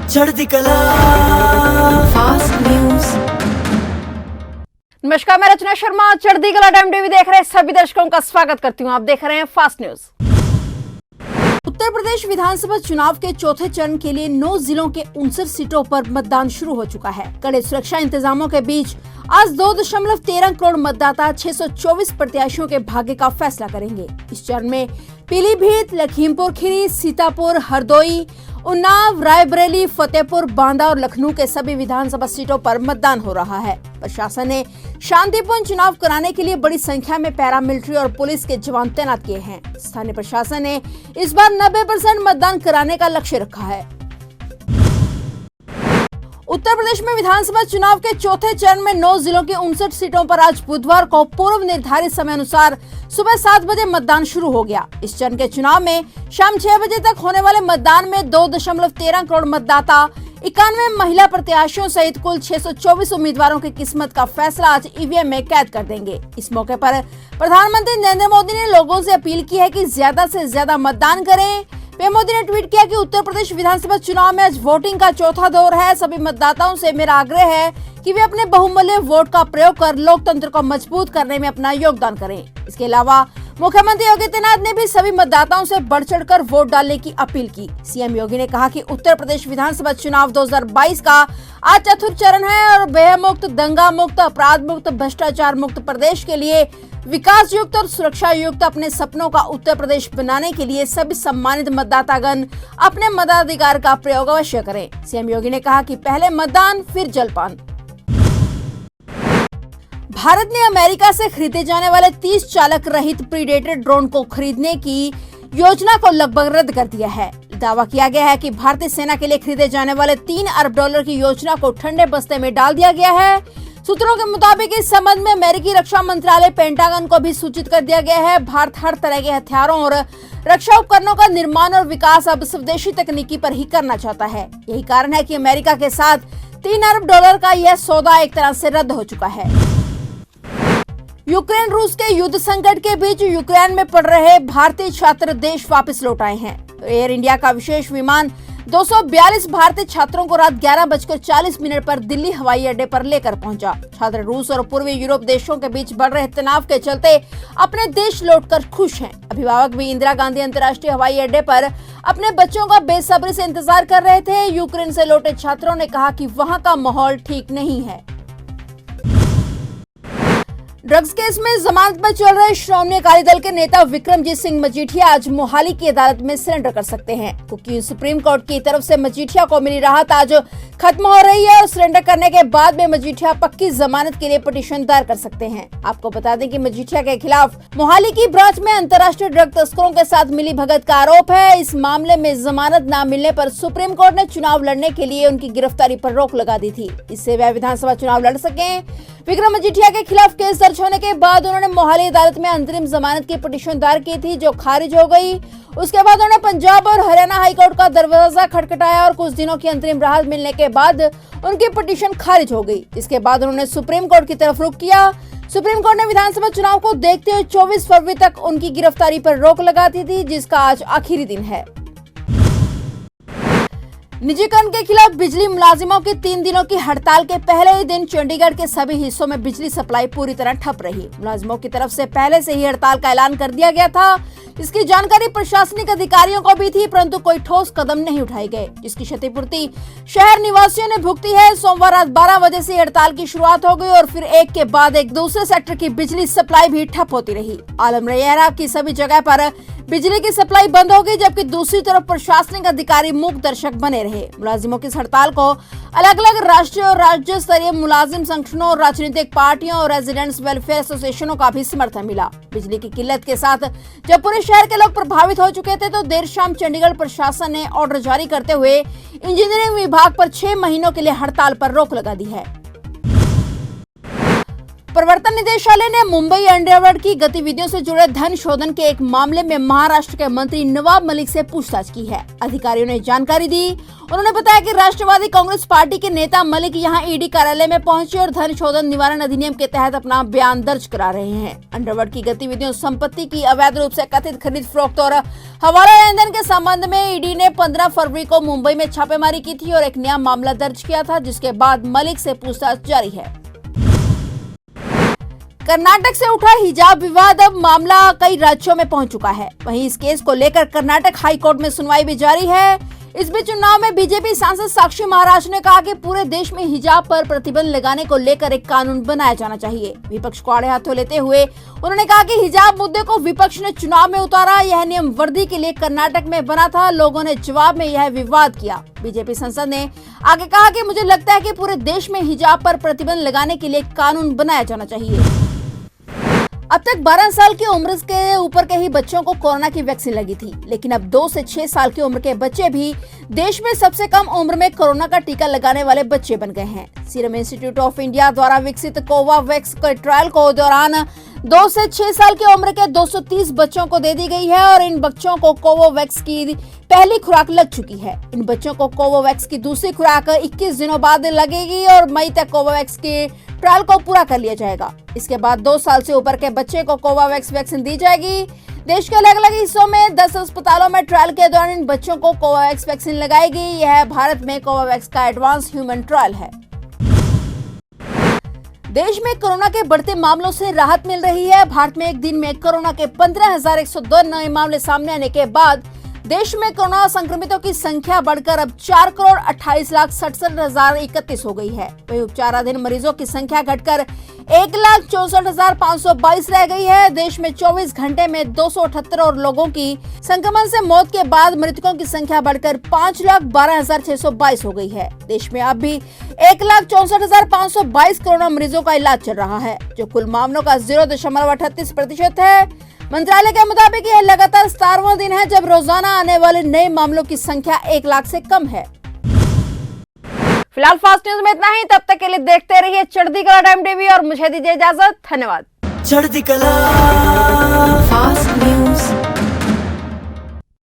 चढ़ती कला fast news. नमस्कार, मैं रचना शर्मा चढ़ती कला टाइम टीवी देख रहे सभी दर्शकों का स्वागत करती हूं। आप देख रहे हैं फास्ट न्यूज। उत्तर प्रदेश विधानसभा चुनाव के चौथे चरण के लिए 9 जिलों के 59 सीटों पर मतदान शुरू हो चुका है। कड़े सुरक्षा इंतजामों के बीच आज 2.13 करोड़ मतदाता 624 प्रत्याशियों के भाग्य का फैसला करेंगे। इस चरण में पीलीभीत, लखीमपुर खीरी, सीतापुर, हरदोई, उन्नाव, रायबरेली, फतेहपुर, बांदा और लखनऊ के सभी विधानसभा सीटों पर मतदान हो रहा है। प्रशासन ने शांतिपूर्ण चुनाव कराने के लिए बड़ी संख्या में पैरामिलिट्री और पुलिस के जवान तैनात किए हैं। स्थानीय प्रशासन ने इस बार 90% मतदान कराने का लक्ष्य रखा है। उत्तर प्रदेश में विधानसभा चुनाव के चौथे चरण में 9 जिलों की 59 सीटों पर आज बुधवार को पूर्व निर्धारित समय अनुसार सुबह 7 बजे मतदान शुरू हो गया। इस चरण के चुनाव में शाम 6 बजे तक होने वाले मतदान में 2.13 करोड़ मतदाता, 91 महिला प्रत्याशियों सहित कुल 624 उम्मीदवारों की किस्मत का फैसला आज ईवीएम में कैद कर देंगे। इस मौके पर प्रधानमंत्री नरेंद्र मोदी ने लोगों से अपील की है कि ज्यादा से ज्यादा मतदान करें। पीएम मोदी ने ट्वीट किया कि उत्तर प्रदेश विधानसभा चुनाव में आज वोटिंग का चौथा दौर है। सभी मतदाताओं से मेरा आग्रह है कि वे अपने बहुमूल्य वोट का प्रयोग कर लोकतंत्र को मजबूत करने में अपना योगदान करें। इसके अलावा मुख्यमंत्री योगी आदित्यनाथ ने भी सभी मतदाताओं से बढ़ चढ़कर वोट डालने की अपील की। सीएम योगी ने कहा कि उत्तर प्रदेश विधानसभा चुनाव 2022 का आज चतुर्थ चरण है और भय मुक्त, दंगा मुक्त, अपराध मुक्त, भ्रष्टाचार मुक्त प्रदेश के लिए विकास युक्त और सुरक्षा युक्त अपने सपनों का उत्तर प्रदेश बनाने के लिए सभी सम्मानित मतदातागण अपने मताधिकार का प्रयोग अवश्य करें। सीएम योगी ने कहा कि पहले मतदान फिर जलपान। भारत ने अमेरिका से खरीदे जाने वाले 30 चालक रहित प्रीडेटर ड्रोन को खरीदने की योजना को लगभग रद्द कर दिया है। दावा किया गया है कि भारतीय सेना के लिए खरीदे जाने वाले $3 अरब की योजना को ठंडे बस्ते में डाल दिया गया है। सूत्रों के मुताबिक इस संबंध में अमेरिकी रक्षा मंत्रालय पेंटागन को भी सूचित कर दिया गया है। भारत हर तरह के हथियारों और रक्षा उपकरणों का निर्माण और विकास अब स्वदेशी तकनीकी पर ही करना चाहता है। यही कारण है कि अमेरिका के साथ $3 अरब का यह सौदा एक तरह से रद्द हो चुका है। यूक्रेन रूस के युद्ध संकट के बीच यूक्रेन में पढ़ रहे भारतीय छात्र देश वापस लौट आए हैं। एयर इंडिया का विशेष विमान 242 भारतीय छात्रों को रात 11:40 पर दिल्ली हवाई अड्डे पर लेकर पहुंचा। छात्र रूस और पूर्वी यूरोप देशों के बीच बढ़ रहे तनाव के चलते अपने देश लौटकर खुश हैं। अभिभावक भी इंदिरा गांधी अंतर्राष्ट्रीय हवाई अड्डे पर अपने बच्चों का बेसब्री से इंतजार कर रहे थे। यूक्रेन से लौटे छात्रों ने कहा कि वहां का माहौल ठीक नहीं है। ड्रग्स केस में जमानत पर चल रहे श्रोमणी अकाली दल के नेता विक्रमजीत सिंह मजीठिया आज मोहाली की अदालत में सरेंडर कर सकते हैं, क्योंकि सुप्रीम कोर्ट की तरफ से मजीठिया को मिली राहत आज खत्म हो रही है और सरेंडर करने के बाद में मजीठिया पक्की जमानत के लिए पिटीशन दायर कर सकते हैं। आपको बता दें कि मजीठिया के खिलाफ मोहाली की ब्रांच में अंतर्राष्ट्रीय ड्रग तस्करों के साथ मिली भगत का आरोप है। इस मामले में जमानत न मिलने पर सुप्रीम कोर्ट ने चुनाव लड़ने के लिए उनकी गिरफ्तारी पर रोक लगा दी थी। इससे वह विधानसभा चुनाव लड़ सके। विक्रम मजीठिया के खिलाफ केस दर्ज होने के बाद उन्होंने मोहाली अदालत में अंतरिम जमानत की पिटीशन दायर की थी, जो खारिज हो गई। उसके बाद उन्होंने पंजाब और हरियाणा हाईकोर्ट का दरवाजा खटखटाया और कुछ दिनों की अंतरिम राहत मिलने के बाद उनकी पिटीशन खारिज हो गई। इसके बाद उन्होंने सुप्रीम कोर्ट की तरफ रुख किया। सुप्रीम कोर्ट ने विधानसभा चुनाव को देखते हुए 24 फरवरी तक उनकी गिरफ्तारी पर रोक लगा दी थी, जिसका आज आखिरी दिन है। निजीकरण के खिलाफ बिजली मुलाजिमों की 3 दिनों की हड़ताल के पहले ही दिन चंडीगढ़ के सभी हिस्सों में बिजली सप्लाई पूरी तरह ठप रही। मुलाजिमों की तरफ से पहले से ही हड़ताल का ऐलान कर दिया गया था। इसकी जानकारी प्रशासनिक अधिकारियों को भी थी, परंतु कोई ठोस कदम नहीं उठाए गए, जिसकी क्षतिपूर्ति शहर निवासियों ने भुगती है। सोमवार रात 12 बजे से हड़ताल की शुरुआत हो गई और फिर एक के बाद एक दूसरे सेक्टर की बिजली सप्लाई भी ठप होती रही। आलम रहा कि सभी जगह पर बिजली की सप्लाई बंद हो गई, जबकि दूसरी तरफ प्रशासनिक अधिकारी मूक दर्शक बने रहे। मुलाजिमों की इस हड़ताल को अलग अलग राष्ट्रीय और राज्य स्तरीय मुलाजिम संगठनों और राजनीतिक पार्टियों और रेजिडेंट्स वेलफेयर एसोसिएशनों का भी समर्थन मिला। बिजली की किल्लत के साथ जब पूरे शहर के लोग प्रभावित हो चुके थे, तो देर शाम चंडीगढ़ प्रशासन ने ऑर्डर जारी करते हुए इंजीनियरिंग विभाग पर 6 महीनों के लिए हड़ताल पर रोक लगा दी है। प्रवर्तन निदेशालय ने मुंबई अंडरवर्ल्ड की गतिविधियों से जुड़े धन शोधन के एक मामले में महाराष्ट्र के मंत्री नवाब मलिक से पूछताछ की है। अधिकारियों ने जानकारी दी। उन्होंने बताया कि राष्ट्रवादी कांग्रेस पार्टी के नेता मलिक यहां ईडी कार्यालय में पहुंचे और धन शोधन निवारण अधिनियम के तहत अपना बयान दर्ज करा रहे हैं। अंडरवर्ल्ड की गतिविधियों, संपत्ति की अवैध रूप से कथित खरीद फरोख्त और हवाला लेन देन के संबंध में ईडी ने 15 फरवरी को मुंबई में छापेमारी की थी और एक नया मामला दर्ज किया था, जिसके बाद मलिक से पूछताछ जारी है। कर्नाटक से उठा हिजाब विवाद, अब मामला कई राज्यों में पहुंच चुका है। वहीं इस केस को लेकर कर्नाटक हाई कोर्ट में सुनवाई भी जारी है। इस बीच चुनाव में बीजेपी सांसद साक्षी महाराज ने कहा कि पूरे देश में हिजाब पर प्रतिबंध लगाने को लेकर एक कानून बनाया जाना चाहिए। विपक्ष को आड़े हाथों लेते हुए उन्होंने कहा कि हिजाब मुद्दे को विपक्ष ने चुनाव में उतारा। यह नियम वर्दी के लिए कर्नाटक में बना था। लोगों ने जवाब में यह विवाद किया। बीजेपी सांसद ने आगे कहा कि मुझे लगता है कि पूरे देश में हिजाब पर प्रतिबंध लगाने के लिए कानून बनाया जाना चाहिए। अब तक 12 साल की उम्र के ऊपर के ही बच्चों को कोरोना की वैक्सीन लगी थी, लेकिन अब 2 से 6 साल की उम्र के बच्चे भी देश में सबसे कम उम्र में कोरोना का टीका लगाने वाले बच्चे बन गए हैं। सीरम इंस्टीट्यूट ऑफ इंडिया द्वारा विकसित कोवावैक्स के ट्रायल को दौरान 2 से 6 साल की उम्र के 230 बच्चों को दे दी गई है और इन बच्चों को कोवोवैक्स की पहली खुराक लग चुकी है। इन बच्चों को कोवोवैक्स की दूसरी खुराक 21 दिनों बाद लगेगी और मई तक कोवोवैक्स के ट्रायल को पूरा कर लिया जाएगा। इसके बाद 2 साल से ऊपर के बच्चे को कोवोवैक्स वैक्सीन दी जाएगी। देश के अलग अलग हिस्सों में 10 अस्पतालों में ट्रायल के दौरान इन बच्चों को कोवोवैक्स वैक्सीन लगाएगी। यह भारत में कोवोवैक्स का एडवांस ह्यूमन ट्रायल है। देश में कोरोना के बढ़ते मामलों से राहत मिल रही है। भारत में एक दिन में कोरोना के 15,102 नए मामले सामने आने के बाद देश में कोरोना संक्रमितों की संख्या बढ़कर अब 4,28,67,031 हो गई है। वहीं उपचाराधीन मरीजों की संख्या घटकर 1,64,522 रह गई है। देश में 24 घंटे में 278 और लोगों की संक्रमण से मौत के बाद मृतकों की संख्या बढ़कर 5,12,622 हो गई है। देश में अब भी 1,64,522 कोरोना मरीजों का इलाज चल रहा है, जो कुल मामलों का 0.38% है। मंत्रालय के मुताबिक यह लगातार 17वां दिन है जब रोजाना आने वाले नए मामलों की संख्या 1 लाख से कम है। फिलहाल फास्ट न्यूज में इतना ही। तब तक के लिए देखते रहिए चढ़ती कला टाइम टीवी और मुझे दीजिए इजाजत। धन्यवाद। चढ़ती कला